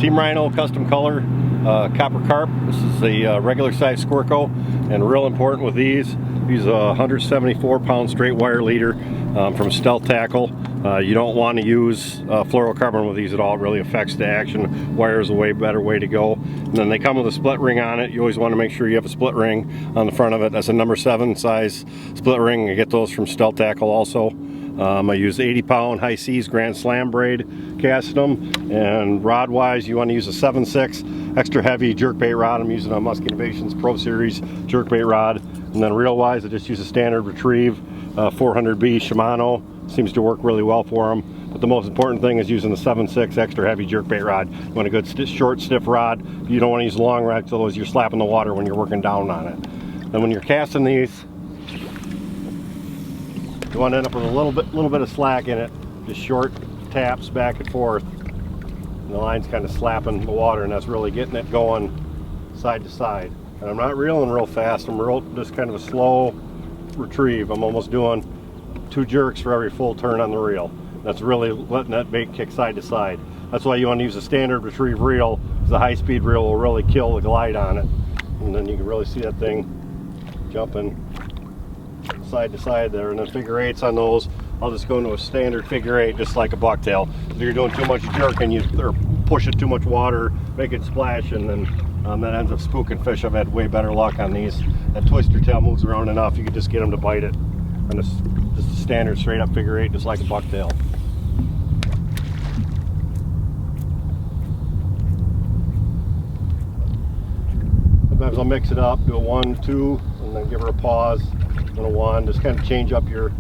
Team Rhino custom color copper carp. This is the regular size Squirko, and real important with these a 174-pound straight wire leader from Stealth Tackle. You don't want to use fluorocarbon with these at all. It really affects the action. Wire is a way better way to go. And then they come with a split ring on it. You always want to make sure you have a split ring on the front of it. That's a number 7 size split ring. You get those from Stealth Tackle also. I use 80-pound high seas Grand Slam braid, cast them, and rod wise you want to use a 7/6 extra heavy jerkbait rod. I'm using a Muskie Innovations Pro Series jerkbait rod. And then reel wise I just use a standard retrieve 400B Shimano. Seems to work really well for them. But the most important thing is using the 7/6 extra heavy jerkbait rod. You want a good short stiff rod. You don't want to use long rods, otherwise you're slapping the water when you're working down on it. Then when you're casting these, you want to end up with a little bit of slack in it. Just short taps back and forth. And the line's kind of slapping the water, and that's really getting it going side to side. And I'm not reeling real fast. I'm just kind of a slow retrieve. I'm almost doing 2 jerks for every full turn on the reel. That's really letting that bait kick side to side. That's why you want to use a standard retrieve reel, because the high-speed reel will really kill the glide on it. And then you can really see that thing jumping side to side there. And then figure 8s on those, I'll just go into a standard figure 8 just like a bucktail. If you're doing too much jerking, or pushing too much water, make it splash, and then that ends up spooking fish. I've had way better luck on these. That twister tail moves around enough, you can just get them to bite it. And it's just a standard straight up figure 8 just like a bucktail. Sometimes I'll mix it up, do a 1, 2, and then give her a pause, and a 1, just kind of change up your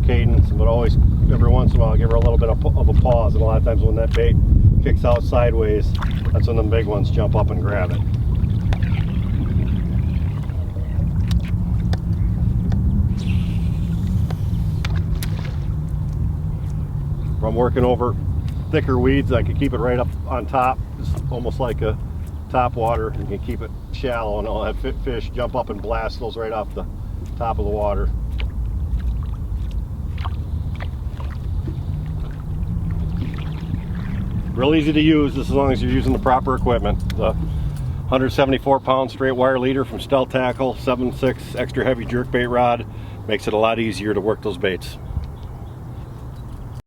cadence. But always, every once in a while, give her a little bit of a pause. And a lot of times when that bait kicks out sideways, that's when the big ones jump up and grab it. If I'm working over thicker weeds, I can keep it right up on top. It's almost like a top water. You can keep it shallow, and I'll have fish jump up and blast those right off the top of the water. Real easy to use, just as long as you're using the proper equipment. The 174-pound straight wire leader from Stealth Tackle, 7/6 extra heavy jerkbait rod, makes it a lot easier to work those baits.